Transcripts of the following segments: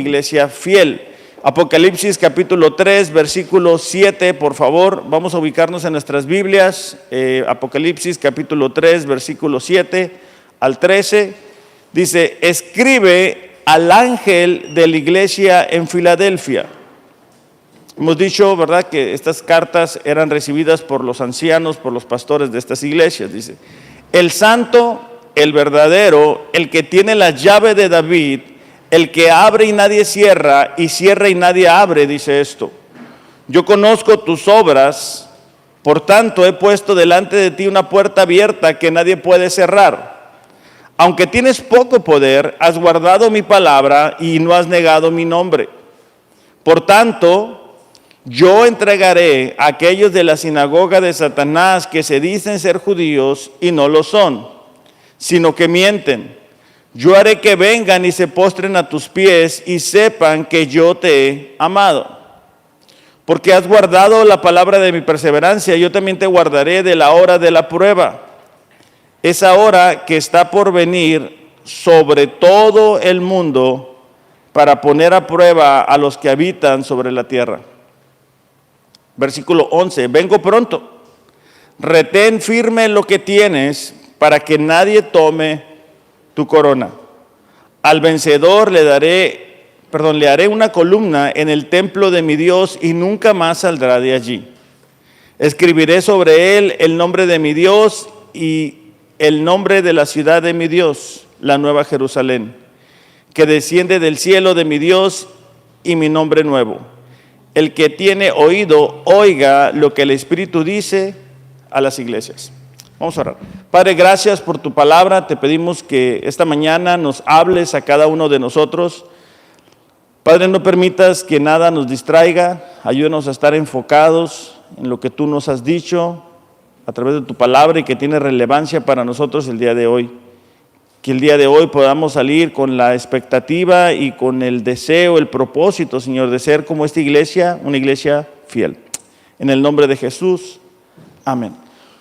iglesia fiel. Apocalipsis capítulo 3, versículo 7, por favor, vamos a ubicarnos en nuestras Biblias. Apocalipsis capítulo 3, versículo 7 al 13, dice: escribe al ángel de la iglesia en Filadelfia. Hemos dicho, ¿verdad?, que estas cartas eran recibidas por los ancianos, por los pastores de estas iglesias. Dice: el santo, el verdadero, el que tiene la llave de David, el que abre y nadie cierra, y cierra y nadie abre, dice esto: yo conozco tus obras, por tanto he puesto delante de ti una puerta abierta que nadie puede cerrar. Aunque tienes poco poder, has guardado mi palabra y no has negado mi nombre. Por tanto, yo entregaré a aquellos de la sinagoga de Satanás que se dicen ser judíos y no lo son, sino que mienten. Yo haré que vengan y se postren a tus pies y sepan que yo te he amado. Porque has guardado la palabra de mi perseverancia, yo también te guardaré de la hora de la prueba. Esa hora que está por venir sobre todo el mundo para poner a prueba a los que habitan sobre la tierra. Versículo 11, vengo pronto. Retén firme lo que tienes para que nadie tome tu corona. Al vencedor le haré una columna en el templo de mi Dios y nunca más saldrá de allí. Escribiré sobre él el nombre de mi Dios y el nombre de la ciudad de mi Dios, la nueva Jerusalén, que desciende del cielo de mi Dios, y mi nombre nuevo. El que tiene oído, oiga lo que el Espíritu dice a las iglesias. Vamos a orar. Padre, gracias por tu palabra. Te pedimos que esta mañana nos hables a cada uno de nosotros. Padre, no permitas que nada nos distraiga. Ayúdanos a estar enfocados en lo que tú nos has dicho a través de tu palabra y que tiene relevancia para nosotros el día de hoy. Que el día de hoy podamos salir con la expectativa y con el deseo, el propósito, Señor, de ser como esta iglesia, una iglesia fiel. En el nombre de Jesús, amén.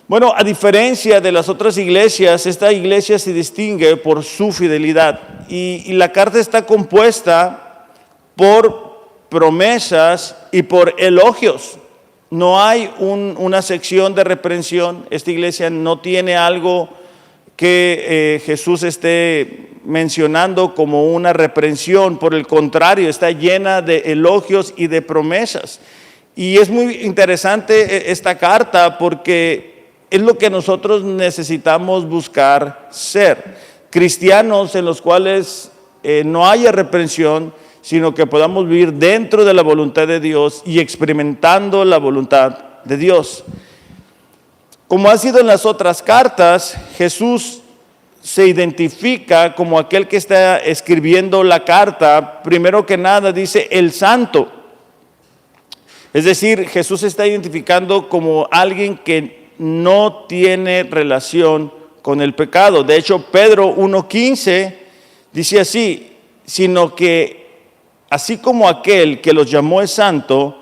Bueno, a diferencia de las otras iglesias, esta iglesia se distingue por su fidelidad. Y la carta está compuesta por promesas y por elogios. No hay una sección de reprensión. Esta iglesia no tiene algo que Jesús esté mencionando como una reprensión. Por el contrario, está llena de elogios y de promesas. Y es muy interesante esta carta porque es lo que nosotros necesitamos buscar ser. Cristianos en los cuales no haya reprensión, sino que podamos vivir dentro de la voluntad de Dios y experimentando la voluntad de Dios. Como ha sido en las otras cartas, Jesús se identifica como aquel que está escribiendo la carta. Primero que nada dice el santo. Es decir, Jesús se está identificando como alguien que no tiene relación con el pecado. De hecho, Pedro 1:15 dice así: sino que así como aquel que los llamó es santo,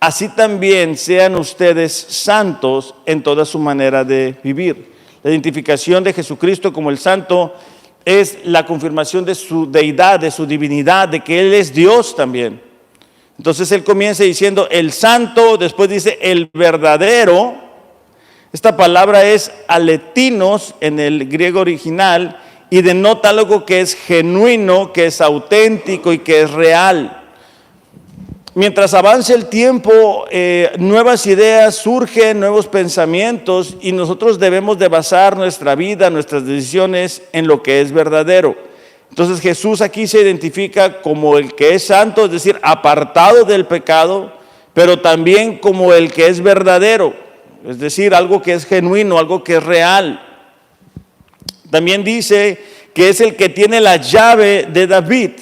así también sean ustedes santos en toda su manera de vivir. La identificación de Jesucristo como el santo es la confirmación de su deidad, de su divinidad, de que Él es Dios también. Entonces Él comienza diciendo el santo, después dice el verdadero. Esta palabra es aletinos en el griego original y denota algo que es genuino, que es auténtico y que es real. Mientras avance el tiempo, nuevas ideas surgen, nuevos pensamientos, y nosotros debemos de basar nuestra vida, nuestras decisiones en lo que es verdadero. Entonces Jesús aquí se identifica como el que es santo, es decir, apartado del pecado, pero también como el que es verdadero, es decir, algo que es genuino, algo que es real. También dice que es el que tiene la llave de David.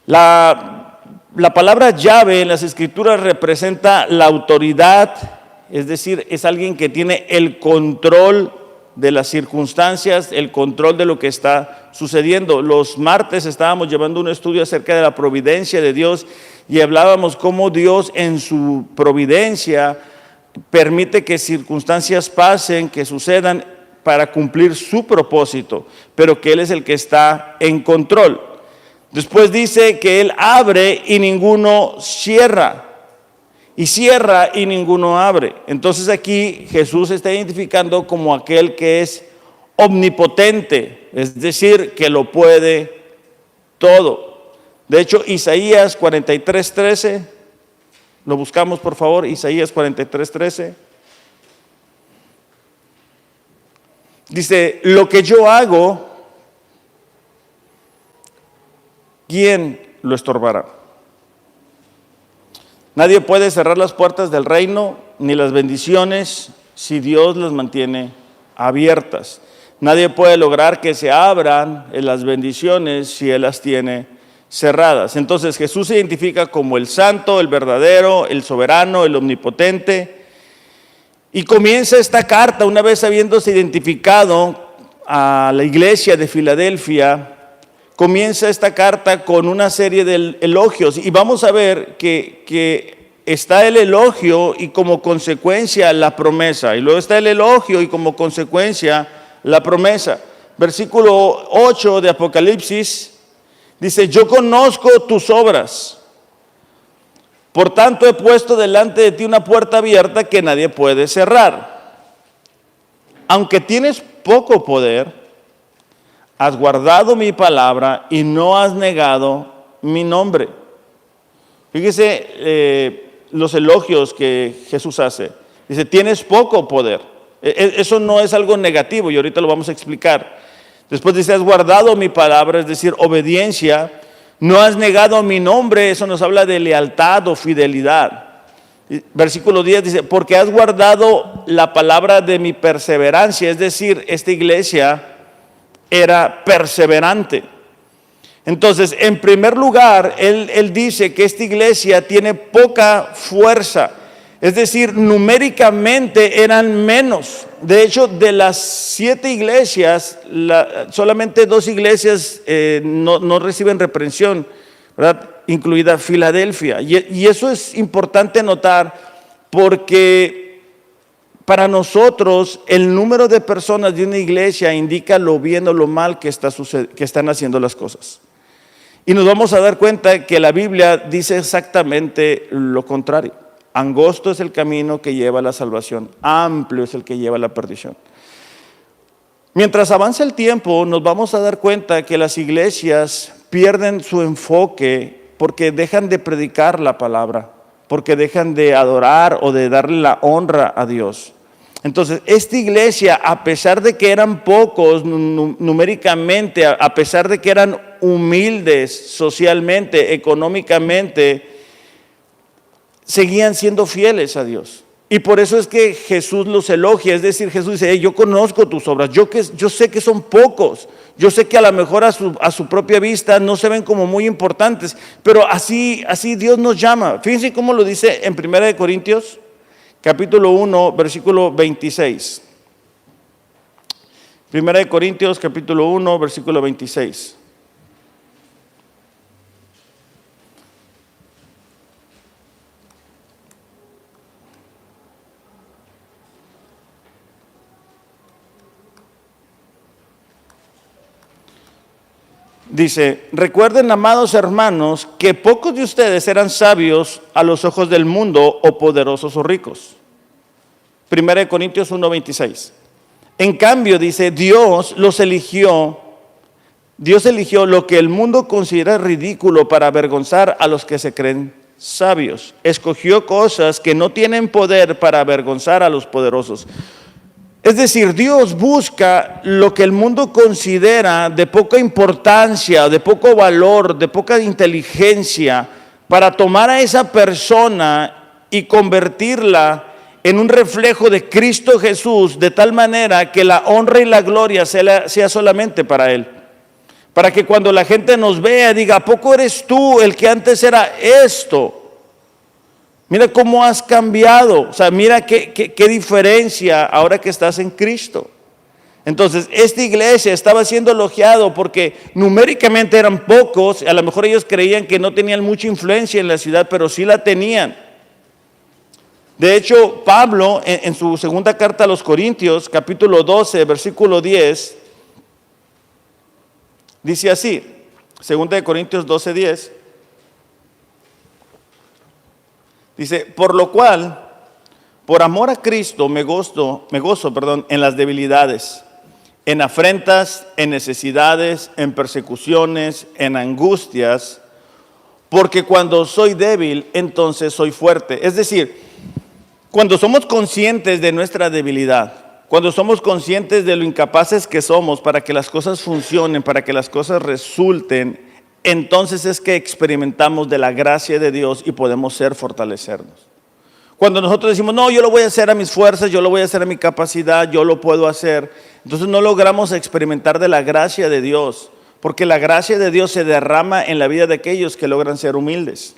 La palabra llave en las Escrituras representa la autoridad, es decir, es alguien que tiene el control de las circunstancias, el control de lo que está sucediendo. Los martes estábamos llevando un estudio acerca de la providencia de Dios y hablábamos cómo Dios en su providencia permite que circunstancias pasen, que sucedan para cumplir su propósito, pero que Él es el que está en control. Después dice que Él abre y ninguno cierra. Y cierra y ninguno abre. Entonces aquí Jesús se está identificando como aquel que es omnipotente, es decir, que lo puede todo. De hecho, Isaías 43:13, lo buscamos por favor, Isaías 43:13. Dice, lo que yo hago, ¿quién lo estorbará? Nadie puede cerrar las puertas del reino ni las bendiciones si Dios las mantiene abiertas. Nadie puede lograr que se abran las bendiciones si Él las tiene cerradas. Entonces Jesús se identifica como el santo, el verdadero, el soberano, el omnipotente. Y comienza esta carta, una vez habiéndose identificado a la iglesia de Filadelfia, comienza esta carta con una serie de elogios y vamos a ver que está el elogio y como consecuencia la promesa, y luego está el elogio y como consecuencia la promesa. Versículo 8 de Apocalipsis dice, yo conozco tus obras, por tanto he puesto delante de ti una puerta abierta que nadie puede cerrar. Aunque tienes poco poder, has guardado mi palabra y no has negado mi nombre. Fíjese los elogios que Jesús hace. Dice, tienes poco poder. Eso no es algo negativo y ahorita lo vamos a explicar. Después dice, has guardado mi palabra, es decir, obediencia. No has negado mi nombre, eso nos habla de lealtad o fidelidad. Versículo 10 dice, porque has guardado la palabra de mi perseverancia, es decir, esta iglesia era perseverante. Entonces, en primer lugar, él dice que esta iglesia tiene poca fuerza, es decir, numéricamente eran menos. De hecho, de las 7 iglesias, solamente 2 iglesias no reciben reprensión, ¿verdad? Incluida Filadelfia. Y eso es importante notar porque para nosotros, el número de personas de una iglesia indica lo bien o lo mal que están haciendo las cosas. Y nos vamos a dar cuenta que la Biblia dice exactamente lo contrario. Angosto es el camino que lleva a la salvación, amplio es el que lleva a la perdición. Mientras avanza el tiempo, nos vamos a dar cuenta que las iglesias pierden su enfoque porque dejan de predicar la palabra, porque dejan de adorar o de darle la honra a Dios. Entonces, esta iglesia, a pesar de que eran pocos numéricamente, a pesar de que eran humildes socialmente, económicamente, seguían siendo fieles a Dios. Y por eso es que Jesús los elogia, es decir, Jesús dice, hey, yo conozco tus obras, yo sé que son pocos, yo sé que a lo mejor a su propia vista no se ven como muy importantes, pero así Dios nos llama. Fíjense cómo lo dice en 1 Corintios, capítulo 1, versículo 26. 1 Corintios, capítulo 1, versículo 26. Dice, recuerden, amados hermanos, que pocos de ustedes eran sabios a los ojos del mundo o poderosos o ricos. 1 Corintios 1:26. En cambio, dice, Dios eligió lo que el mundo considera ridículo para avergonzar a los que se creen sabios. Escogió cosas que no tienen poder para avergonzar a los poderosos. Es decir, Dios busca lo que el mundo considera de poca importancia, de poco valor, de poca inteligencia, para tomar a esa persona y convertirla en un reflejo de Cristo Jesús, de tal manera que la honra y la gloria sea solamente para Él. Para que cuando la gente nos vea diga, ¿a poco eres tú el que antes era esto? Mira cómo has cambiado, o sea, mira qué diferencia ahora que estás en Cristo. Entonces, esta iglesia estaba siendo elogiado porque numéricamente eran pocos, a lo mejor ellos creían que no tenían mucha influencia en la ciudad, pero sí la tenían. De hecho, Pablo, en su segunda carta a los Corintios, capítulo 12, versículo 10, dice así, Segunda de Corintios 12:10. Dice, por lo cual, por amor a Cristo me gozo, en las debilidades, en afrentas, en necesidades, en persecuciones, en angustias, porque cuando soy débil, entonces soy fuerte. Es decir, cuando somos conscientes de nuestra debilidad, cuando somos conscientes de lo incapaces que somos para que las cosas funcionen, para que las cosas resulten, entonces es que experimentamos de la gracia de Dios y podemos fortalecernos. Cuando nosotros decimos, no, yo lo voy a hacer a mis fuerzas, yo lo voy a hacer a mi capacidad, yo lo puedo hacer, entonces no logramos experimentar de la gracia de Dios, porque la gracia de Dios se derrama en la vida de aquellos que logran ser humildes.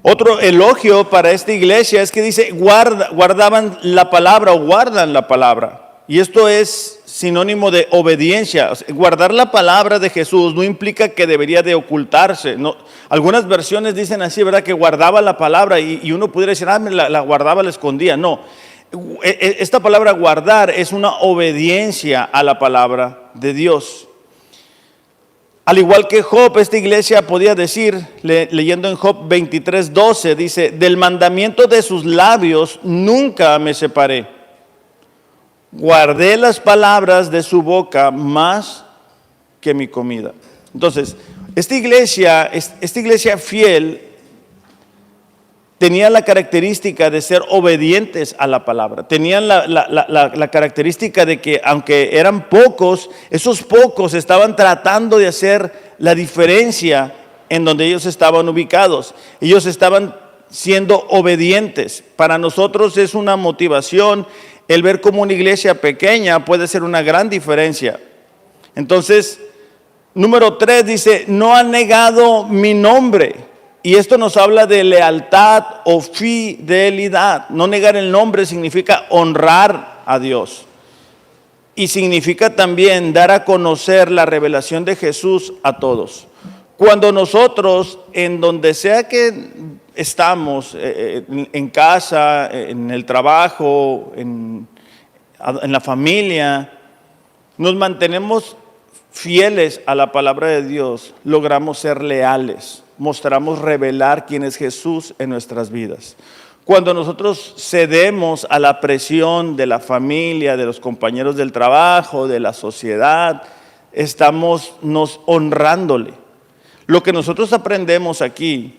Otro elogio para esta iglesia es que dice, guardaban la palabra o guardan la palabra. Y esto es sinónimo de obediencia. O sea, guardar la palabra de Jesús no implica que debería de ocultarse. No, algunas versiones dicen así, ¿verdad? Que guardaba la palabra y uno pudiera decir, la guardaba, la escondía. No, esta palabra guardar es una obediencia a la palabra de Dios. Al igual que Job, esta iglesia podía decir, leyendo en Job 23:12, dice, del mandamiento de sus labios nunca me separé. Guardé las palabras de su boca más que mi comida. Entonces, esta iglesia fiel tenía la característica de ser obedientes a la palabra. Tenían la característica de que aunque eran pocos, esos pocos estaban tratando de hacer la diferencia en donde ellos estaban ubicados. Ellos estaban siendo obedientes. Para nosotros es una motivación el ver cómo una iglesia pequeña puede ser una gran diferencia. Entonces, número 3 dice, no han negado mi nombre. Y esto nos habla de lealtad o fidelidad. No negar el nombre significa honrar a Dios. Y significa también dar a conocer la revelación de Jesús a todos. Cuando nosotros, en donde sea que estamos, en casa, en el trabajo, en la familia, nos mantenemos fieles a la palabra de Dios, logramos ser leales. Mostramos revelar quién es Jesús en nuestras vidas. Cuando nosotros cedemos a la presión de la familia, de los compañeros del trabajo, de la sociedad, estamos nos honrándole. Lo que nosotros aprendemos aquí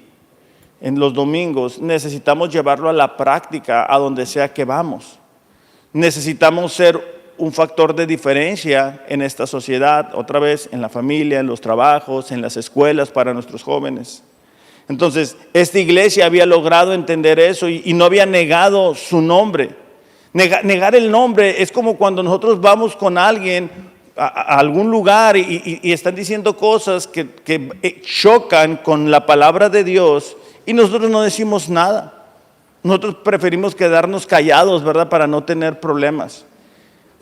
en los domingos, necesitamos llevarlo a la práctica, a donde sea que vamos. Necesitamos ser un factor de diferencia en esta sociedad, otra vez en la familia, en los trabajos, en las escuelas para nuestros jóvenes. Entonces, esta iglesia había logrado entender eso y no había negado su nombre. Negar el nombre es como cuando nosotros vamos con alguien a algún lugar y están diciendo cosas que chocan con la palabra de Dios y nosotros no decimos nada. Nosotros preferimos quedarnos callados, ¿verdad? Para no tener problemas.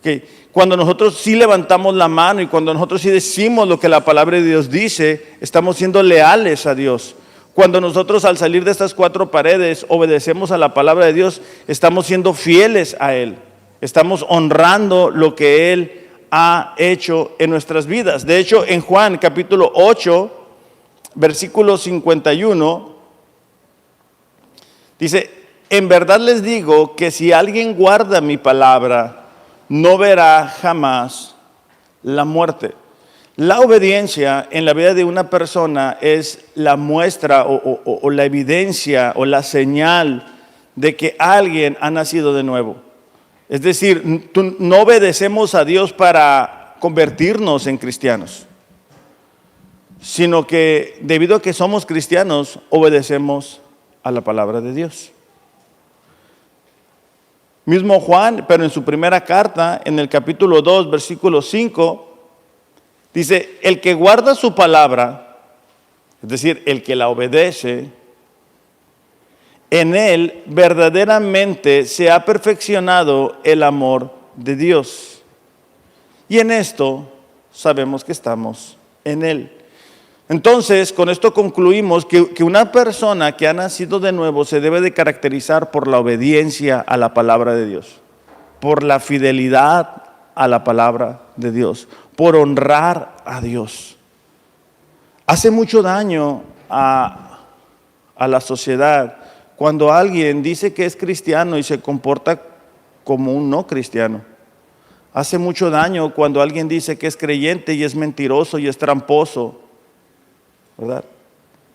Okay. Cuando nosotros sí levantamos la mano y cuando nosotros sí decimos lo que la palabra de Dios dice, estamos siendo leales a Dios. Cuando nosotros al salir de estas 4 paredes obedecemos a la palabra de Dios, estamos siendo fieles a Él. Estamos honrando lo que Él ha hecho en nuestras vidas. De hecho, en Juan capítulo 8, versículo 51, dice, en verdad les digo que si alguien guarda mi palabra, no verá jamás la muerte. La obediencia en la vida de una persona es la muestra o la evidencia o la señal de que alguien ha nacido de nuevo. Es decir, no obedecemos a Dios para convertirnos en cristianos, sino que debido a que somos cristianos, obedecemos a la palabra de Dios. Mismo Juan, pero en su primera carta, en el capítulo 2, versículo 5, dice, el que guarda su palabra, es decir, el que la obedece, en él verdaderamente se ha perfeccionado el amor de Dios. Y en esto sabemos que estamos en él. Entonces, con esto concluimos que una persona que ha nacido de nuevo se debe de caracterizar por la obediencia a la palabra de Dios, por la fidelidad a la palabra de Dios, por honrar a Dios. Hace mucho daño a la sociedad cuando alguien dice que es cristiano y se comporta como un no cristiano. Hace mucho daño cuando alguien dice que es creyente y es mentiroso y es tramposo, ¿verdad?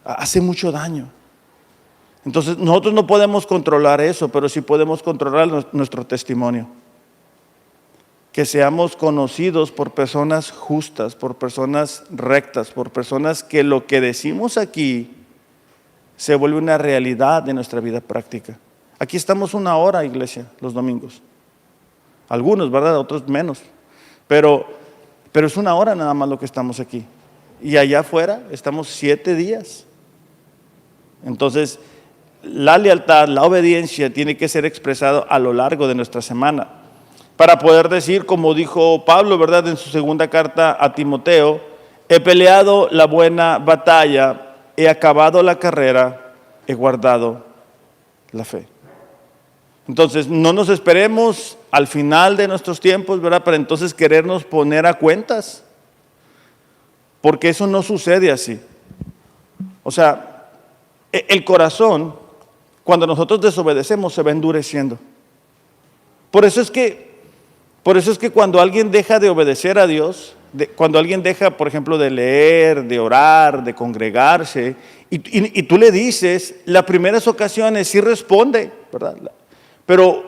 Hace mucho daño. Entonces nosotros no podemos controlar eso, pero sí podemos controlar nuestro testimonio. Que seamos conocidos por personas justas, por personas rectas, por personas que lo que decimos aquí se vuelve una realidad de nuestra vida práctica. Aquí estamos 1 hora, iglesia, los domingos. Algunos, ¿verdad? Otros menos. Pero es 1 hora nada más lo que estamos aquí. Y allá afuera estamos 7 días. Entonces, la lealtad, la obediencia tiene que ser expresado a lo largo de nuestra semana. Para poder decir, como dijo Pablo, ¿verdad? En su segunda carta a Timoteo, he peleado la buena batalla, he acabado la carrera, he guardado la fe. Entonces, no nos esperemos al final de nuestros tiempos, ¿verdad? Para entonces querernos poner a cuentas. Porque eso no sucede así. O sea, el corazón, cuando nosotros desobedecemos, se va endureciendo. Por eso es que cuando alguien deja de obedecer a Dios, cuando alguien deja, por ejemplo, de leer, de orar, de congregarse, y tú le dices, las primeras ocasiones sí responde, ¿verdad? Pero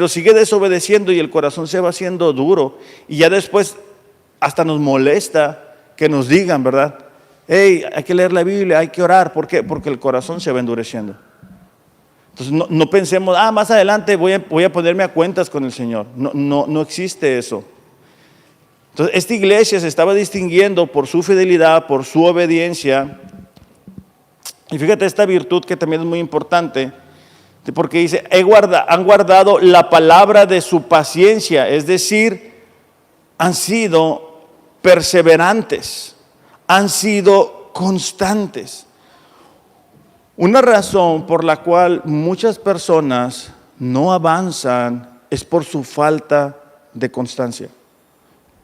sigue desobedeciendo y el corazón se va haciendo duro. Y ya después hasta nos molesta que nos digan, ¿verdad? Hey, hay que leer la Biblia, hay que orar. ¿Por qué? Porque el corazón se va endureciendo. Entonces no pensemos, más adelante voy a ponerme a cuentas con el Señor. No existe eso. Entonces esta iglesia se estaba distinguiendo por su fidelidad, por su obediencia. Y fíjate esta virtud que también es muy importante, porque dice, han guardado la palabra de su paciencia, es decir, han sido perseverantes, han sido constantes. Una razón por la cual muchas personas no avanzan es por su falta de constancia,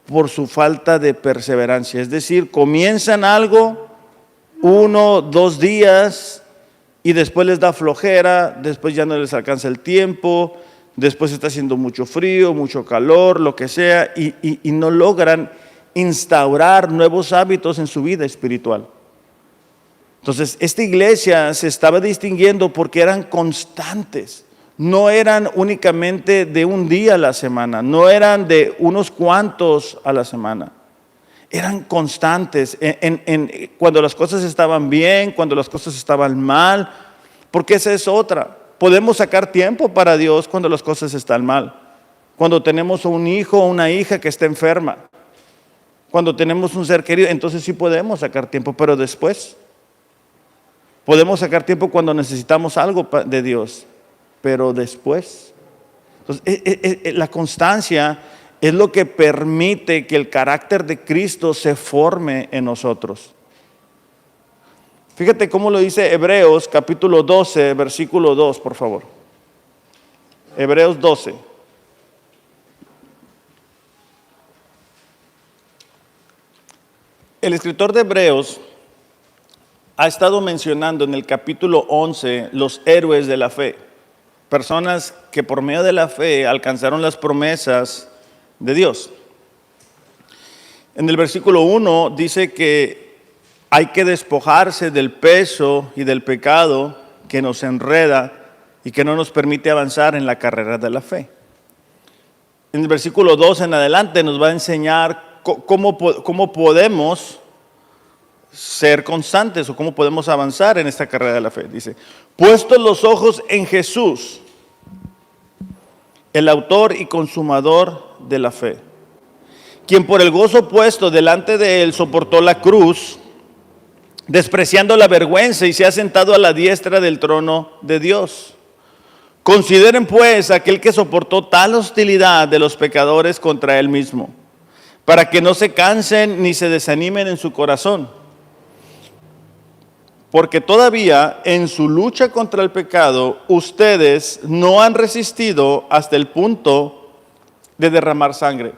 por su falta de perseverancia. Es decir, comienzan algo 1, 2 días y después les da flojera, después ya no les alcanza el tiempo, después está haciendo mucho frío, mucho calor, lo que sea, y no logran instaurar nuevos hábitos en su vida espiritual. Entonces, esta iglesia se estaba distinguiendo porque eran constantes. No eran únicamente de un día a la semana, no eran de unos cuantos a la semana. Eran constantes cuando las cosas estaban bien, cuando las cosas estaban mal, porque esa es otra. Podemos sacar tiempo para Dios cuando las cosas están mal. Cuando tenemos un hijo o una hija que está enferma, cuando tenemos un ser querido, entonces sí podemos sacar tiempo, pero después podemos sacar tiempo cuando necesitamos algo de Dios, pero después. Entonces, la constancia es lo que permite que el carácter de Cristo se forme en nosotros. Fíjate cómo lo dice Hebreos capítulo 12, versículo 2, por favor. Hebreos 12. El escritor de Hebreos ha estado mencionando en el capítulo 11 los héroes de la fe. Personas que por medio de la fe alcanzaron las promesas de Dios. En el versículo 1 dice que hay que despojarse del peso y del pecado que nos enreda y que no nos permite avanzar en la carrera de la fe. En el versículo 2 en adelante nos va a enseñar cómo podemos ser constantes o cómo podemos avanzar en esta carrera de la fe. Dice, puestos los ojos en Jesús, el autor y consumador de la fe, quien por el gozo puesto delante de él soportó la cruz, despreciando la vergüenza, y se ha sentado a la diestra del trono de Dios. Consideren pues aquel que soportó tal hostilidad de los pecadores contra él mismo, para que no se cansen ni se desanimen en su corazón. Porque todavía en su lucha contra el pecado, ustedes no han resistido hasta el punto de derramar sangre.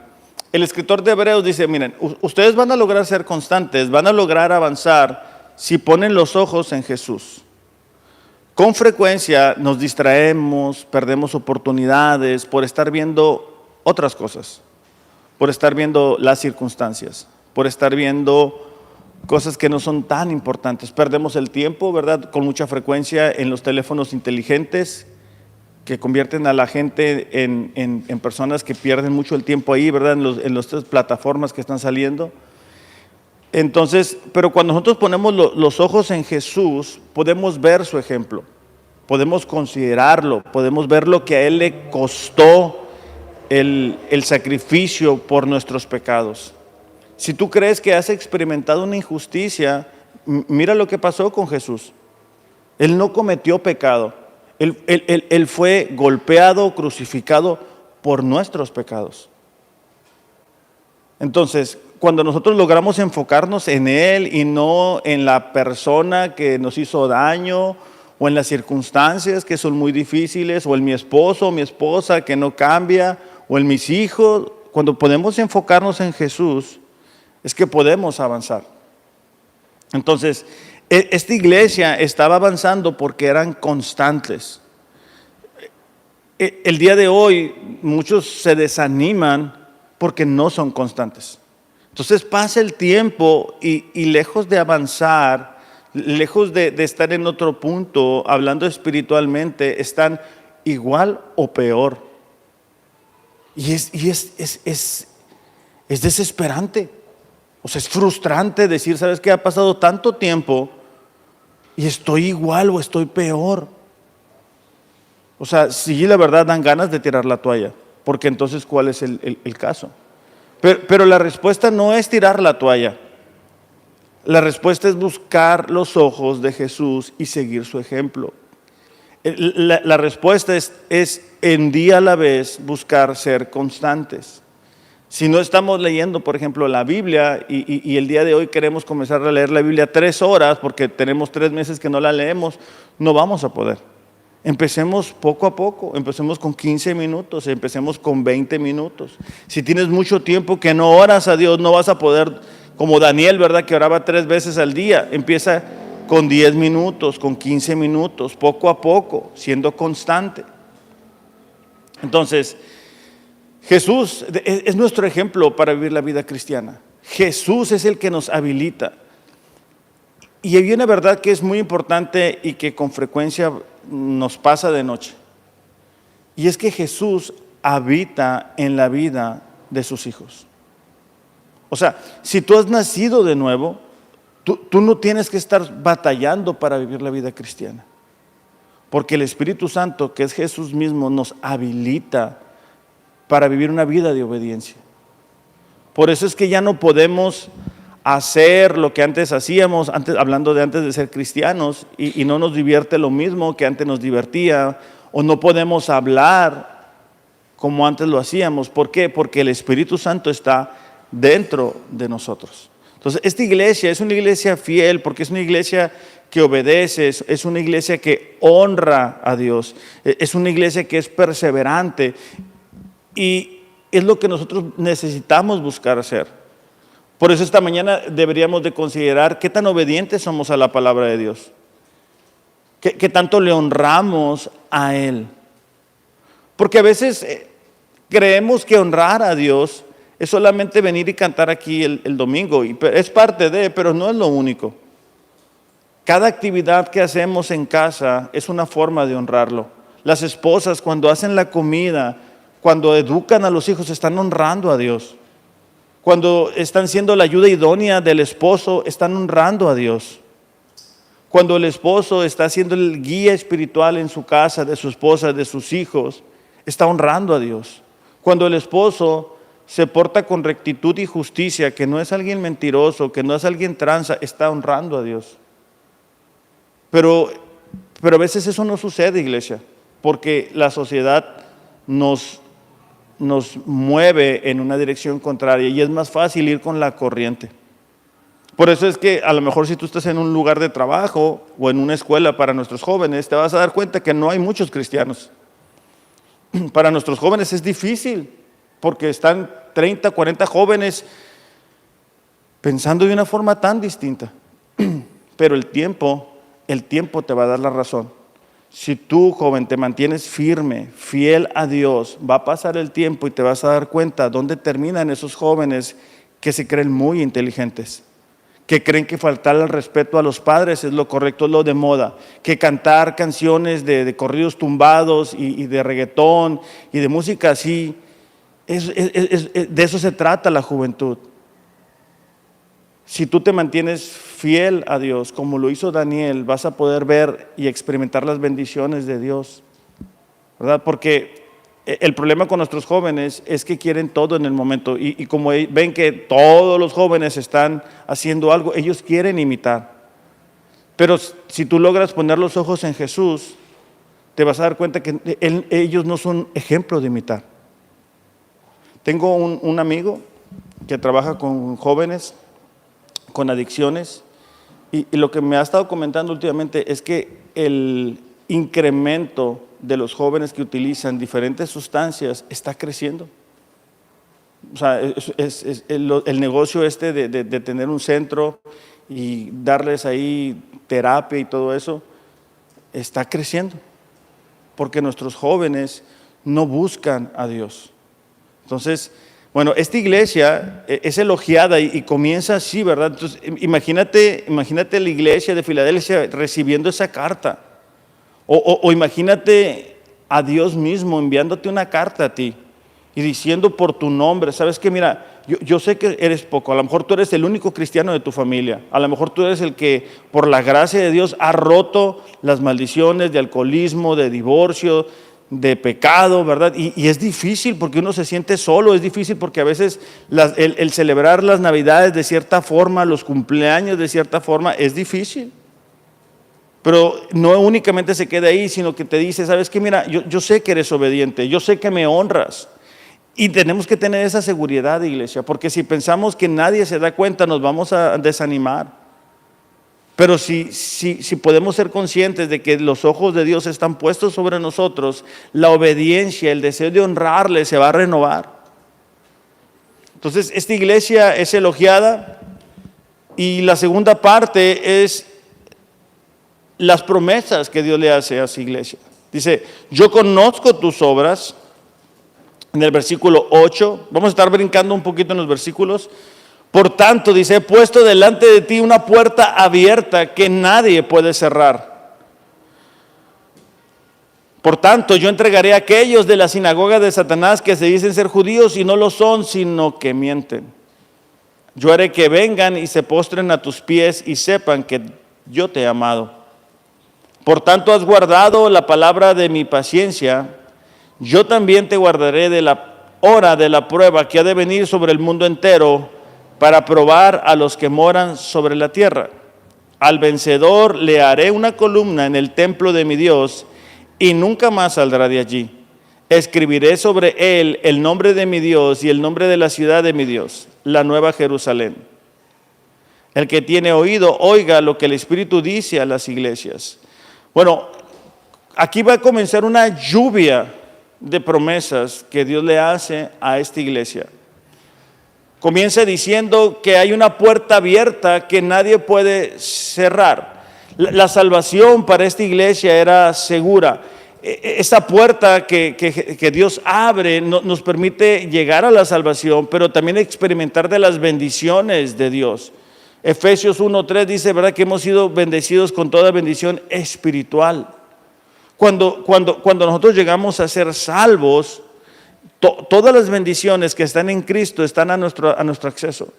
El escritor de Hebreos dice, miren, ustedes van a lograr ser constantes, van a lograr avanzar si ponen los ojos en Jesús. Con frecuencia nos distraemos, perdemos oportunidades por estar viendo otras cosas, por estar viendo las circunstancias, por estar viendo cosas que no son tan importantes. Perdemos el tiempo, ¿verdad? Con mucha frecuencia en los teléfonos inteligentes que convierten a la gente en personas que pierden mucho el tiempo ahí, ¿verdad? En las plataformas que están saliendo. Entonces, pero cuando nosotros ponemos los ojos en Jesús, podemos ver su ejemplo, podemos considerarlo, podemos ver lo que a Él le costó el sacrificio por nuestros pecados. Si tú crees que has experimentado una injusticia, mira lo que pasó con Jesús. Él no cometió pecado. Él fue golpeado, crucificado por nuestros pecados. Entonces, cuando nosotros logramos enfocarnos en Él y no en la persona que nos hizo daño, o en las circunstancias que son muy difíciles, o en mi esposo o mi esposa que no cambia, o en mis hijos, cuando podemos enfocarnos en Jesús, es que podemos avanzar. Entonces, esta iglesia estaba avanzando porque eran constantes. El día de hoy muchos se desaniman porque no son constantes. Entonces pasa el tiempo y lejos de avanzar, lejos de estar en otro punto, hablando espiritualmente, están igual o peor. Y es desesperante. O sea, es frustrante decir, ¿sabes qué? Ha pasado tanto tiempo y estoy igual o estoy peor. O sea, sí, la verdad dan ganas de tirar la toalla, porque entonces, ¿cuál es el caso? Pero la respuesta no es tirar la toalla. La respuesta es buscar los ojos de Jesús y seguir su ejemplo. La respuesta es en día a la vez buscar ser constantes. Si no estamos leyendo, por ejemplo, la Biblia y el día de hoy queremos comenzar a leer la Biblia 3 horas porque tenemos 3 meses que no la leemos, no vamos a poder. Empecemos poco a poco, empecemos con 15 minutos, empecemos con 20 minutos. Si tienes mucho tiempo que no oras a Dios, no vas a poder, como Daniel, ¿verdad? Que oraba 3 veces al día. Empieza con 10 minutos, con 15 minutos, poco a poco, siendo constante. Entonces, Jesús es nuestro ejemplo para vivir la vida cristiana. Jesús es el que nos habilita. Y hay una verdad que es muy importante y que con frecuencia nos pasa de noche. Y es que Jesús habita en la vida de sus hijos. O sea, si tú has nacido de nuevo, tú no tienes que estar batallando para vivir la vida cristiana. Porque el Espíritu Santo, que es Jesús mismo, nos habilita para vivir una vida de obediencia. Por eso es que ya no podemos hacer lo que antes hacíamos, hablando de antes de ser cristianos, y no nos divierte lo mismo que antes nos divertía, o no podemos hablar como antes lo hacíamos. ¿Por qué? Porque el Espíritu Santo está dentro de nosotros. Entonces, esta iglesia es una iglesia fiel porque es una iglesia que obedece, es una iglesia que honra a Dios, es una iglesia que es perseverante, y es lo que nosotros necesitamos buscar hacer. Por eso esta mañana deberíamos de considerar qué tan obedientes somos a la palabra de Dios, qué tanto le honramos a Él. Porque a veces creemos que honrar a Dios es solamente venir y cantar aquí el domingo, y es parte de, pero no es lo único. Cada actividad que hacemos en casa es una forma de honrarlo. Las esposas, cuando hacen la comida, cuando educan a los hijos, están honrando a Dios. Cuando están siendo la ayuda idónea del esposo, están honrando a Dios. Cuando el esposo está siendo el guía espiritual en su casa, de su esposa, de sus hijos, está honrando a Dios. Cuando el esposo se porta con rectitud y justicia, que no es alguien mentiroso, que no es alguien tranza, está honrando a Dios. Pero a veces eso no sucede, iglesia, porque la sociedad nos mueve en una dirección contraria y es más fácil ir con la corriente. Por eso es que a lo mejor si tú estás en un lugar de trabajo o en una escuela para nuestros jóvenes, te vas a dar cuenta que no hay muchos cristianos. Para nuestros jóvenes es difícil porque están 30, 40 jóvenes pensando de una forma tan distinta. Pero el tiempo te va a dar la razón. Si tú, joven, te mantienes firme, fiel a Dios, va a pasar el tiempo y te vas a dar cuenta dónde terminan esos jóvenes que se creen muy inteligentes, que creen que faltar el respeto a los padres es lo correcto, es lo de moda, que cantar canciones de corridos tumbados y de reggaetón y de música así, de eso se trata la juventud. Si tú te mantienes fiel a Dios, como lo hizo Daniel, vas a poder ver y experimentar las bendiciones de Dios, ¿verdad? Porque el problema con nuestros jóvenes es que quieren todo en el momento y como ven que todos los jóvenes están haciendo algo, ellos quieren imitar. Pero si tú logras poner los ojos en Jesús, te vas a dar cuenta que ellos no son ejemplo de imitar. Tengo un amigo que trabaja con jóvenes con adicciones y lo que me ha estado comentando últimamente es que el incremento de los jóvenes que utilizan diferentes sustancias está creciendo. O sea, el negocio de tener un centro y darles ahí terapia y todo eso está creciendo porque nuestros jóvenes no buscan a Dios. Entonces, bueno, esta iglesia es elogiada y comienza así, ¿verdad? Entonces, imagínate la iglesia de Filadelfia recibiendo esa carta. O imagínate a Dios mismo enviándote una carta a ti y diciendo por tu nombre, ¿sabes qué? Mira, yo sé que eres poco, a lo mejor tú eres el único cristiano de tu familia, a lo mejor tú eres el que por la gracia de Dios ha roto las maldiciones de alcoholismo, de divorcio, de pecado, ¿verdad? Y es difícil porque uno se siente solo, es difícil porque a veces el celebrar las Navidades de cierta forma, los cumpleaños de cierta forma, es difícil. Pero no únicamente se queda ahí, sino que te dice, ¿sabes qué? Mira, yo sé que eres obediente, yo sé que me honras. Y tenemos que tener esa seguridad, iglesia, porque si pensamos que nadie se da cuenta, nos vamos a desanimar. Pero si podemos ser conscientes de que los ojos de Dios están puestos sobre nosotros, la obediencia, el deseo de honrarle se va a renovar. Entonces, esta iglesia es elogiada y la segunda parte es las promesas que Dios le hace a su iglesia. Dice, yo conozco tus obras, en el versículo 8, vamos a estar brincando un poquito en los versículos. Por tanto, dice, he puesto delante de ti una puerta abierta que nadie puede cerrar. Por tanto, yo entregaré a aquellos de la sinagoga de Satanás que se dicen ser judíos y no lo son, sino que mienten. Yo haré que vengan y se postren a tus pies y sepan que yo te he amado. Por tanto, has guardado la palabra de mi paciencia. Yo también te guardaré de la hora de la prueba que ha de venir sobre el mundo entero, para probar a los que moran sobre la tierra. Al vencedor le haré una columna en el templo de mi Dios y nunca más saldrá de allí. Escribiré sobre él el nombre de mi Dios y el nombre de la ciudad de mi Dios, la nueva Jerusalén. El que tiene oído, oiga lo que el Espíritu dice a las iglesias. Bueno, aquí va a comenzar una lluvia de promesas que Dios le hace a esta iglesia. Comienza diciendo que hay una puerta abierta que nadie puede cerrar. La salvación para esta iglesia era segura. Esa puerta que Dios abre nos permite llegar a la salvación, pero también experimentar de las bendiciones de Dios. Efesios 1:3 dice, ¿verdad?, que hemos sido bendecidos con toda bendición espiritual. Cuando nosotros llegamos a ser salvos, todas las bendiciones que están en Cristo están a nuestro acceso.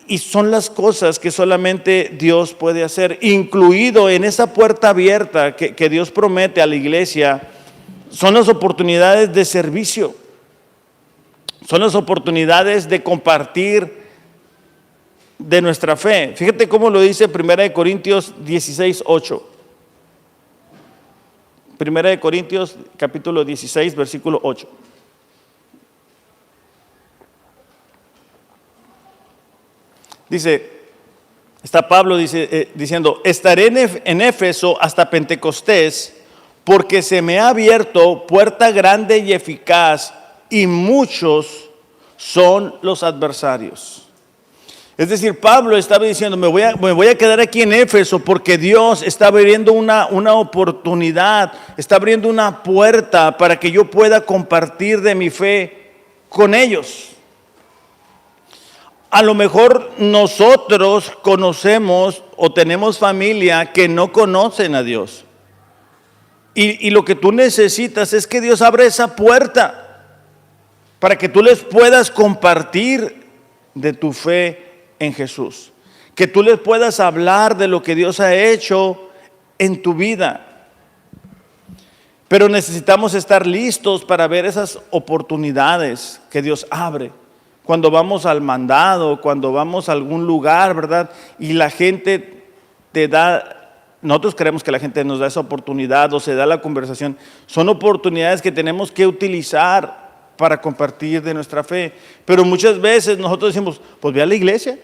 Y son las cosas que solamente Dios puede hacer, incluido en esa puerta abierta que Dios promete a la iglesia, son las oportunidades de servicio, son las oportunidades de compartir de nuestra fe. Fíjate cómo lo dice 1 Corintios 16:8. 1 Corintios capítulo 16, versículo 8. Dice, está Pablo diciendo, estaré en Éfeso hasta Pentecostés, porque se me ha abierto puerta grande y eficaz y muchos son los adversarios. Es decir, Pablo estaba diciendo, me voy a quedar aquí en Éfeso porque Dios está abriendo una oportunidad, está abriendo una puerta para que yo pueda compartir de mi fe con ellos. A lo mejor nosotros conocemos o tenemos familia que no conocen a Dios. Y lo que tú necesitas es que Dios abra esa puerta para que tú les puedas compartir de tu fe en Jesús, que tú les puedas hablar de lo que Dios ha hecho en tu vida. Pero necesitamos estar listos para ver esas oportunidades que Dios abre. Cuando vamos al mandado, cuando vamos a algún lugar, ¿verdad? Y la gente te da, nosotros creemos que la gente nos da esa oportunidad o se da la conversación. Son oportunidades que tenemos que utilizar para compartir de nuestra fe. Pero muchas veces nosotros decimos, pues ve a la iglesia,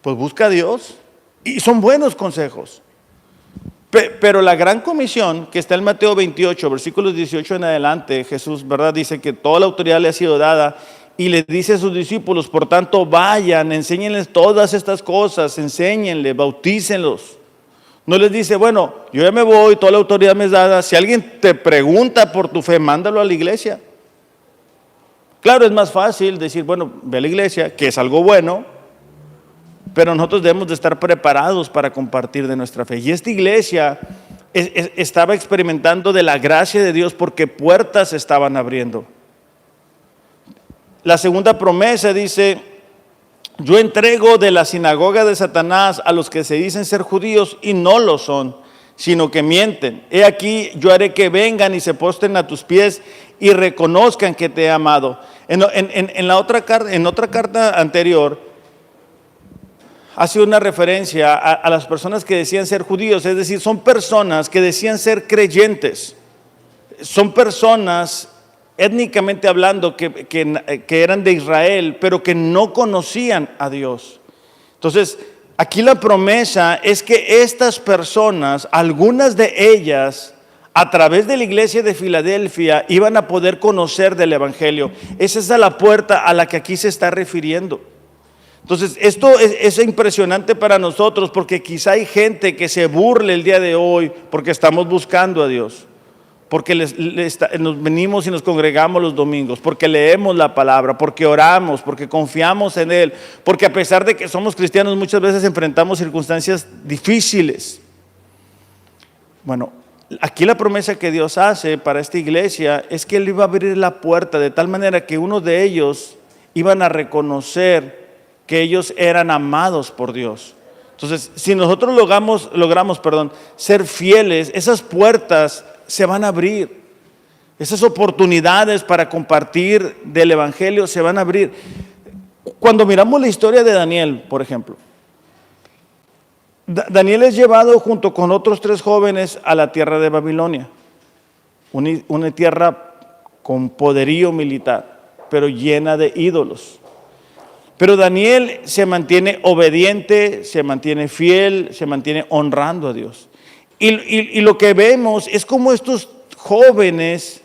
pues busca a Dios. Y son buenos consejos. Pero la gran comisión que está en Mateo 28, versículos 18 en adelante, Jesús, ¿verdad?, dice que toda la autoridad le ha sido dada y le dice a sus discípulos, por tanto vayan, enséñenles todas estas cosas, enséñenle, bautícenlos. No les dice, bueno, yo ya me voy, toda la autoridad me es dada, si alguien te pregunta por tu fe, mándalo a la iglesia. Claro, es más fácil decir, bueno, ve a la iglesia, que es algo bueno, pero nosotros debemos de estar preparados para compartir de nuestra fe. Y esta iglesia estaba experimentando de la gracia de Dios porque puertas se estaban abriendo. La segunda promesa dice, yo entrego de la sinagoga de Satanás a los que se dicen ser judíos y no lo son, sino que mienten. He aquí, yo haré que vengan y se postren a tus pies y reconozcan que te he amado. En otra carta anterior, hace una referencia a las personas que decían ser judíos, es decir, son personas que decían ser creyentes, son personas étnicamente hablando que eran de Israel, pero que no conocían a Dios. Entonces, aquí la promesa es que estas personas, algunas de ellas, a través de la iglesia de Filadelfia, iban a poder conocer del evangelio. Esa es la puerta a la que aquí se está refiriendo. Entonces, esto es impresionante para nosotros porque quizá hay gente que se burle el día de hoy porque estamos buscando a Dios, porque nos venimos y nos congregamos los domingos, porque leemos la palabra, porque oramos, porque confiamos en Él, porque a pesar de que somos cristianos muchas veces enfrentamos circunstancias difíciles. Bueno, aquí la promesa que Dios hace para esta iglesia es que Él iba a abrir la puerta de tal manera que uno de ellos iban a reconocer que ellos eran amados por Dios. Entonces, si nosotros logramos ser fieles, esas puertas se van a abrir. Esas oportunidades para compartir del evangelio se van a abrir. Cuando miramos la historia de Daniel, por ejemplo, Daniel es llevado junto con otros 3 jóvenes a la tierra de Babilonia, una tierra con poderío militar, pero llena de ídolos. Pero Daniel se mantiene obediente, se mantiene fiel, se mantiene honrando a Dios. Y lo que vemos es cómo estos jóvenes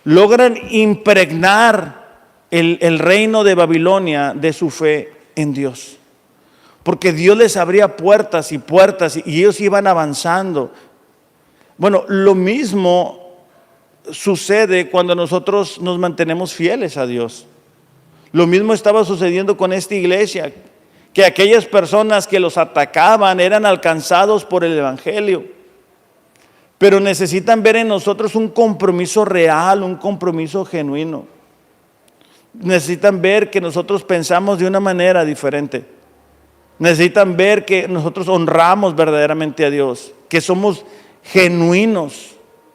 logran impregnar el reino de Babilonia de su fe en Dios. Porque Dios les abría puertas y puertas y ellos iban avanzando. Bueno, lo mismo sucede cuando nosotros nos mantenemos fieles a Dios. Lo mismo estaba sucediendo con esta iglesia, que aquellas personas que los atacaban eran alcanzados por el evangelio. Pero necesitan ver en nosotros un compromiso real, un compromiso genuino. Necesitan ver que nosotros pensamos de una manera diferente. Necesitan ver que nosotros honramos verdaderamente a Dios, que somos genuinos,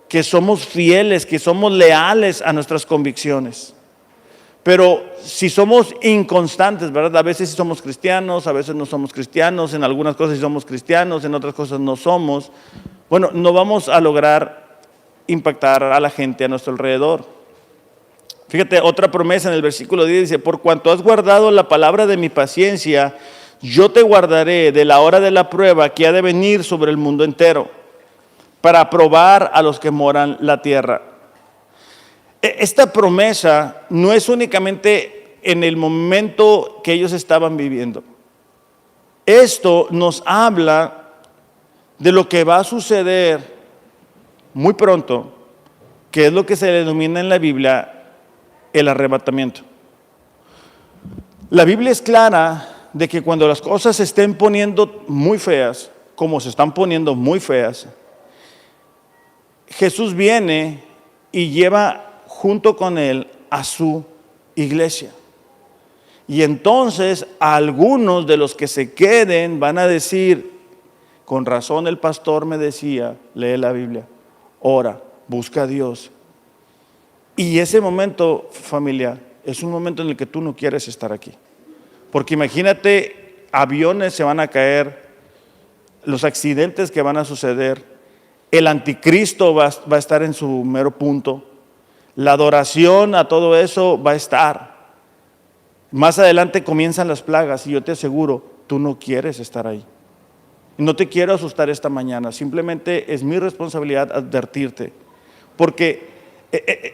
que somos fieles, que somos leales a nuestras convicciones. Pero si somos inconstantes, ¿verdad? A veces sí somos cristianos, a veces no somos cristianos, en algunas cosas sí somos cristianos, en otras cosas no somos. Bueno, no vamos a lograr impactar a la gente a nuestro alrededor. Fíjate, otra promesa en el versículo 10 dice, por cuanto has guardado la palabra de mi paciencia, yo te guardaré de la hora de la prueba que ha de venir sobre el mundo entero, para probar a los que moran la tierra. Esta promesa no es únicamente en el momento que ellos estaban viviendo. Esto nos habla de lo que va a suceder muy pronto, que es lo que se denomina en la Biblia el arrebatamiento. La Biblia es clara de que cuando las cosas se estén poniendo muy feas, como se están poniendo muy feas, Jesús viene y lleva junto con él a su iglesia. Y entonces algunos de los que se queden van a decir, con razón el pastor me decía, lee la Biblia, ora, busca a Dios. Y ese momento, familia, es un momento en el que tú no quieres estar aquí. Porque imagínate, aviones se van a caer, los accidentes que van a suceder, el anticristo va a estar en su mero punto, la adoración a todo eso va a estar. Más adelante comienzan las plagas y yo te aseguro, tú no quieres estar ahí. No te quiero asustar esta mañana, simplemente es mi responsabilidad advertirte. Porque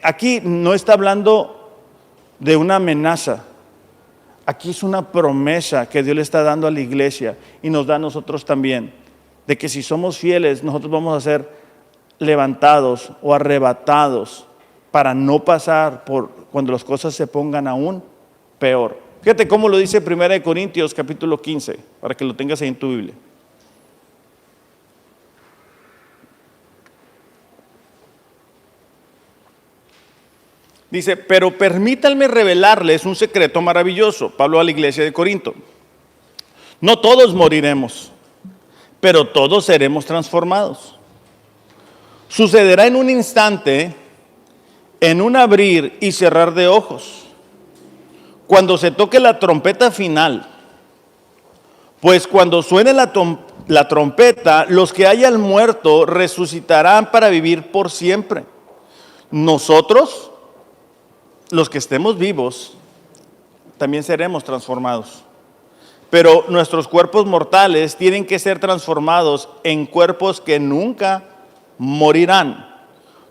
aquí no está hablando de una amenaza, aquí es una promesa que Dios le está dando a la iglesia y nos da a nosotros también, de que si somos fieles, nosotros vamos a ser levantados o arrebatados para no pasar por cuando las cosas se pongan aún peor. Fíjate cómo lo dice 1 Corintios capítulo 15, para que lo tengas ahí en tu Biblia. Dice, pero permítanme revelarles un secreto maravilloso. Pablo a la iglesia de Corinto. No todos moriremos, pero todos seremos transformados. Sucederá en un instante, en un abrir y cerrar de ojos, cuando se toque la trompeta final. Pues cuando suene la trompeta, los que hayan muerto resucitarán para vivir por siempre. Nosotros, los que estemos vivos, también seremos transformados. Pero nuestros cuerpos mortales tienen que ser transformados en cuerpos que nunca morirán.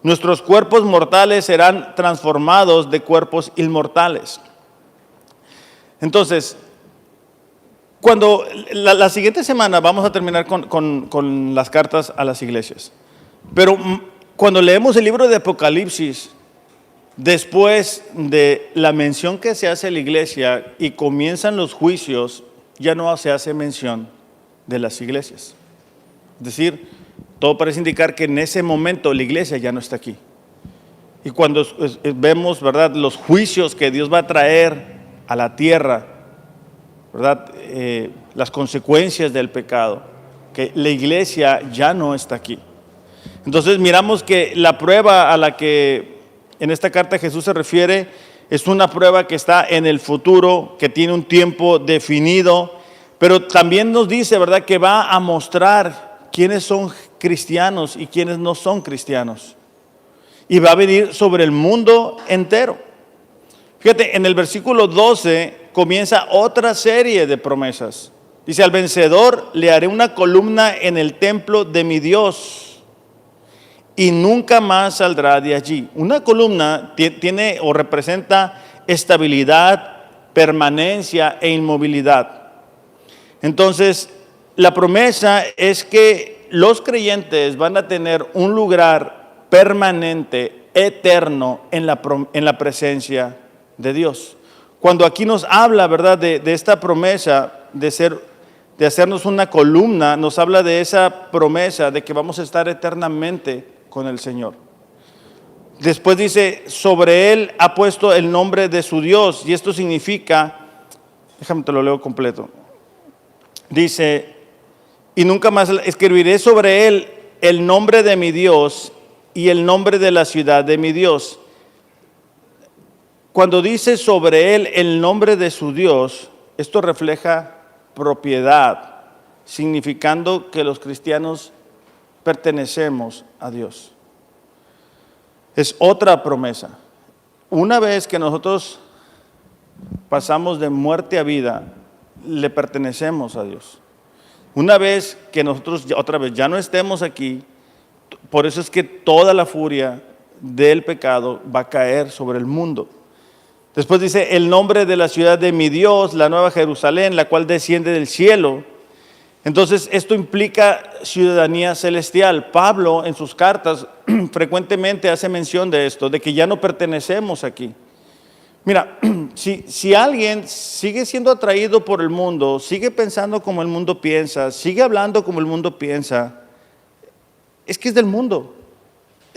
Nuestros cuerpos mortales serán transformados de cuerpos inmortales. Entonces, cuando la siguiente semana vamos a terminar con las cartas a las iglesias. Pero cuando leemos el libro de Apocalipsis, después de la mención que se hace a la iglesia y comienzan los juicios, ya no se hace mención de las iglesias. Es decir, todo parece indicar que en ese momento la iglesia ya no está aquí. Y cuando vemos, ¿verdad?, los juicios que Dios va a traer a la tierra, ¿verdad?, las consecuencias del pecado, que la iglesia ya no está aquí. Entonces miramos que la prueba a la que en esta carta Jesús se refiere es una prueba que está en el futuro, que tiene un tiempo definido, pero también nos dice, ¿verdad?, que va a mostrar quiénes son cristianos y quiénes no son cristianos. Y va a venir sobre el mundo entero. Fíjate, en el versículo 12 comienza otra serie de promesas. Dice, al vencedor le haré una columna en el templo de mi Dios y nunca más saldrá de allí. Una columna tiene o representa estabilidad, permanencia e inmovilidad. Entonces, la promesa es que los creyentes van a tener un lugar permanente, eterno, en la presencia de Dios. Cuando aquí nos habla, ¿verdad?, de esta promesa de hacernos una columna, nos habla de esa promesa de que vamos a estar eternamente con el Señor. Después dice, sobre él ha puesto el nombre de su Dios, y esto significa, déjame te lo leo completo. Dice, y nunca más escribiré sobre él el nombre de mi Dios y el nombre de la ciudad de mi Dios. Cuando dice sobre él el nombre de su Dios, esto refleja propiedad, significando que los cristianos pertenecemos a Dios. Es otra promesa. Una vez que nosotros pasamos de muerte a vida, le pertenecemos a Dios. Una vez que nosotros otra vez ya no estemos aquí, por eso es que toda la furia del pecado va a caer sobre el mundo. Después dice, el nombre de la ciudad de mi Dios, la nueva Jerusalén, la cual desciende del cielo. Entonces, esto implica ciudadanía celestial. Pablo, en sus cartas, frecuentemente hace mención de esto, de que ya no pertenecemos aquí. Mira, si alguien sigue siendo atraído por el mundo, sigue pensando como el mundo piensa, sigue hablando como el mundo piensa, es que es del mundo,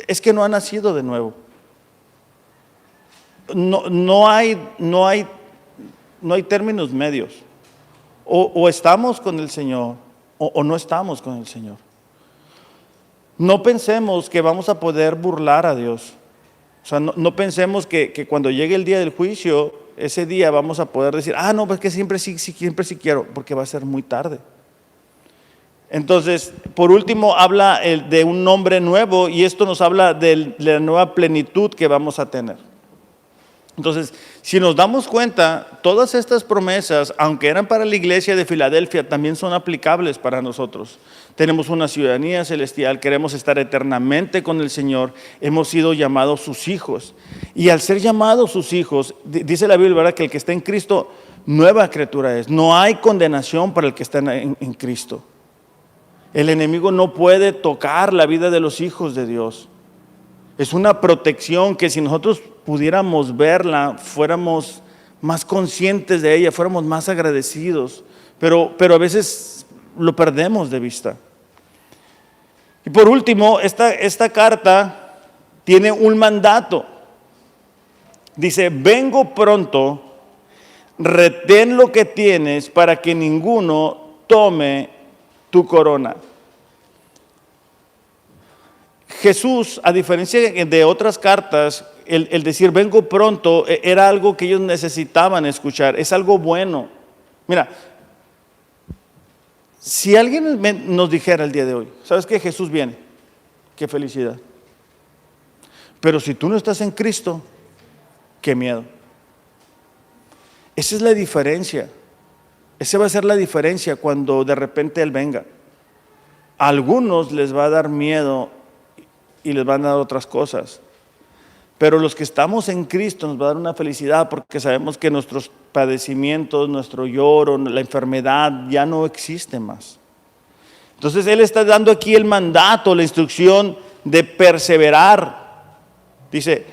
es que no ha nacido de nuevo. No hay términos medios. O estamos con el Señor o no estamos con el Señor. No pensemos que vamos a poder burlar a Dios. O sea, no pensemos que cuando llegue el día del juicio, ese día vamos a poder decir, no, pues que siempre sí quiero, porque va a ser muy tarde. Entonces, por último, habla de un nombre nuevo, y esto nos habla de la nueva plenitud que vamos a tener. Entonces, si nos damos cuenta, todas estas promesas, aunque eran para la iglesia de Filadelfia, también son aplicables para nosotros. Tenemos una ciudadanía celestial, queremos estar eternamente con el Señor, hemos sido llamados sus hijos. Y al ser llamados sus hijos, dice la Biblia, ¿verdad?, que el que está en Cristo, nueva criatura es. No hay condenación para el que está en Cristo. El enemigo no puede tocar la vida de los hijos de Dios. Es una protección que si nosotros pudiéramos verla, fuéramos más conscientes de ella, fuéramos más agradecidos, pero a veces lo perdemos de vista. Y por último, esta carta tiene un mandato. Dice, vengo pronto, retén lo que tienes para que ninguno tome tu corona. Jesús, a diferencia de otras cartas, el decir vengo pronto era algo que ellos necesitaban escuchar, es algo bueno. Mira, si alguien nos dijera el día de hoy, ¿sabes qué? Jesús viene, qué felicidad. Pero si tú no estás en Cristo, qué miedo. Esa es la diferencia. Esa va a ser la diferencia cuando de repente Él venga. A algunos les va a dar miedo y les van a dar otras cosas. Pero los que estamos en Cristo nos va a dar una felicidad porque sabemos que nuestros padecimientos, nuestro lloro, la enfermedad ya no existe más. Entonces Él está dando aquí el mandato, la instrucción de perseverar. Dice,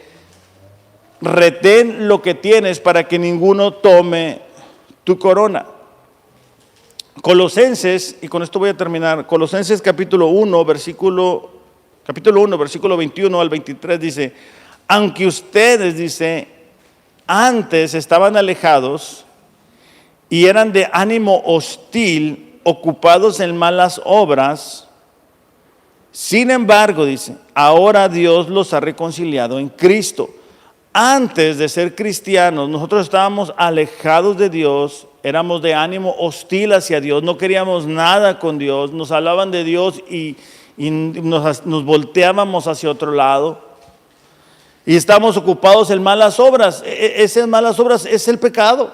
retén lo que tienes para que ninguno tome tu corona. Colosenses, y con esto voy a terminar, Colosenses capítulo 1, versículo 21 al 23 dice, aunque ustedes, dice, antes estaban alejados y eran de ánimo hostil, ocupados en malas obras, sin embargo, dice, ahora Dios los ha reconciliado en Cristo. Antes de ser cristianos, nosotros estábamos alejados de Dios, éramos de ánimo hostil hacia Dios, no queríamos nada con Dios, nos hablaban de Dios y nos volteábamos hacia otro lado y estamos ocupados en malas obras. Esas malas obras es el pecado.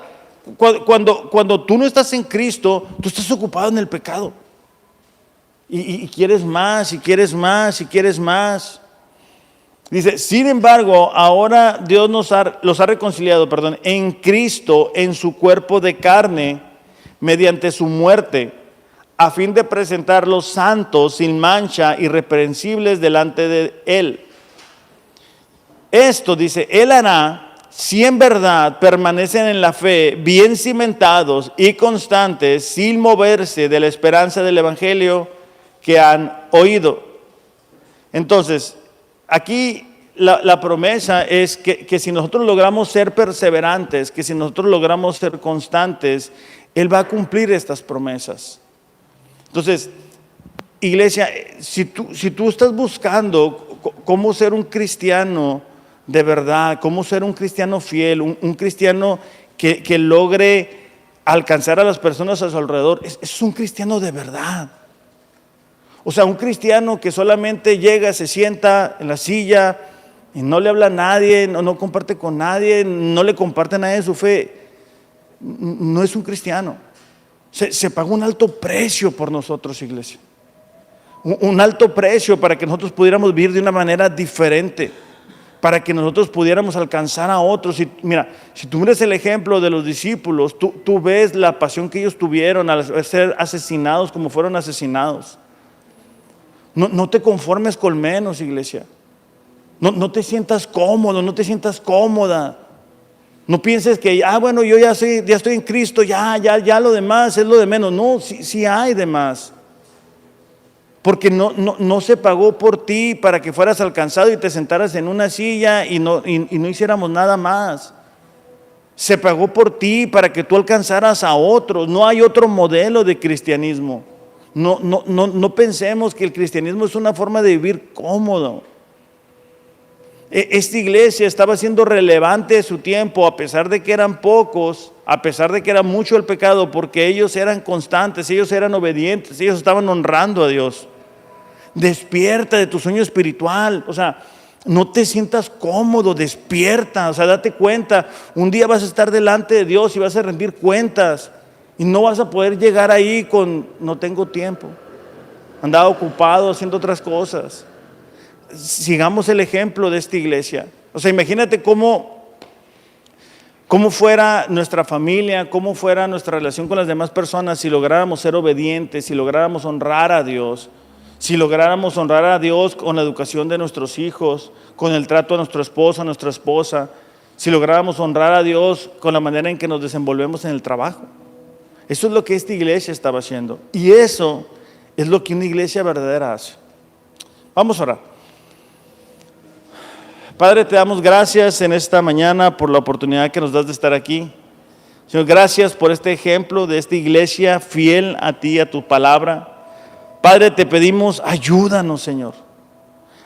Cuando tú no estás en Cristo, tú estás ocupado en el pecado y quieres más y quieres más y quieres más. Dice, sin embargo, ahora Dios los ha reconciliado, en Cristo, en su cuerpo de carne, mediante su muerte, a fin de presentarlos santos, sin mancha, irreprensibles delante de Él. Esto, dice, Él hará, si en verdad permanecen en la fe, bien cimentados y constantes, sin moverse de la esperanza del Evangelio que han oído. Entonces, aquí la promesa es que si nosotros logramos ser perseverantes, que si nosotros logramos ser constantes, Él va a cumplir estas promesas. Entonces, iglesia, si tú estás buscando cómo ser un cristiano de verdad, cómo ser un cristiano fiel, un cristiano que logre alcanzar a las personas a su alrededor, es un cristiano de verdad. O sea, un cristiano que solamente llega, se sienta en la silla y no le habla a nadie, no comparte con nadie, no le comparte a nadie su fe, no es un cristiano. Se pagó un alto precio por nosotros, iglesia. Un alto precio para que nosotros pudiéramos vivir de una manera diferente. para que nosotros pudiéramos alcanzar a otros. Y mira, si tú miras el ejemplo de los discípulos, tú ves la pasión que ellos tuvieron al ser asesinados como fueron asesinados. No te conformes con menos, iglesia. No te sientas cómodo, no te sientas cómoda. No pienses que, bueno, yo ya estoy en Cristo, ya lo demás es lo de menos. No, sí hay de más. Porque no se pagó por ti para que fueras alcanzado y te sentaras en una silla y no hiciéramos nada más. Se pagó por ti para que tú alcanzaras a otros. No hay otro modelo de cristianismo. No pensemos que el cristianismo es una forma de vivir cómodo. Esta iglesia estaba siendo relevante de su tiempo, a pesar de que eran pocos, a pesar de que era mucho el pecado, porque ellos eran constantes, ellos eran obedientes, ellos estaban honrando a Dios. Despierta de tu sueño espiritual, o sea, no te sientas cómodo, despierta, o sea, date cuenta, un día vas a estar delante de Dios y vas a rendir cuentas y no vas a poder llegar ahí con no tengo tiempo, andaba ocupado haciendo otras cosas. Sigamos el ejemplo de esta iglesia. O sea, imagínate cómo fuera nuestra familia, cómo fuera nuestra relación con las demás personas si lográramos ser obedientes, si lográramos honrar a Dios, si lográramos honrar a Dios con la educación de nuestros hijos, con el trato a nuestro esposo, a nuestra esposa, si lográramos honrar a Dios con la manera en que nos desenvolvemos en el trabajo. Eso es lo que esta iglesia estaba haciendo. Y eso es lo que una iglesia verdadera hace. Vamos a orar. Padre, te damos gracias en esta mañana por la oportunidad que nos das de estar aquí. Señor, gracias por este ejemplo de esta iglesia fiel a ti, a tu palabra. Padre, te pedimos, ayúdanos, Señor.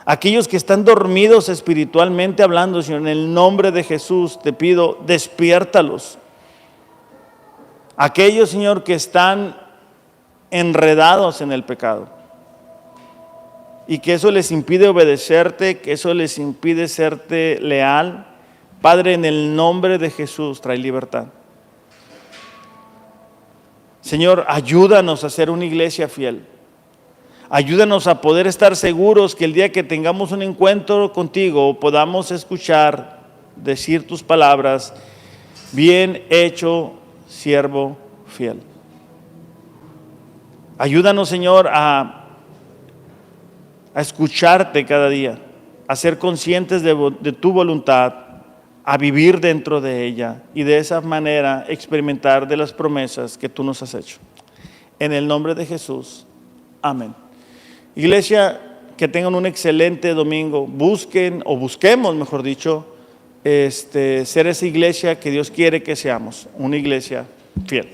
Aquellos que están dormidos espiritualmente hablando, Señor, en el nombre de Jesús te pido, despiértalos. Aquellos, Señor, que están enredados en el pecado y que eso les impide obedecerte, que eso les impide serte leal, Padre, en el nombre de Jesús trae libertad. Señor, ayúdanos a ser una iglesia fiel. Ayúdanos a poder estar seguros que el día que tengamos un encuentro contigo podamos escuchar, decir tus palabras, bien hecho, siervo fiel. Ayúdanos, Señor, a escucharte cada día, a ser conscientes de tu voluntad, a vivir dentro de ella y de esa manera experimentar de las promesas que tú nos has hecho. En el nombre de Jesús, amén. Iglesia, que tengan un excelente domingo. Busquemos, mejor dicho, ser esa iglesia que Dios quiere que seamos, una iglesia fiel.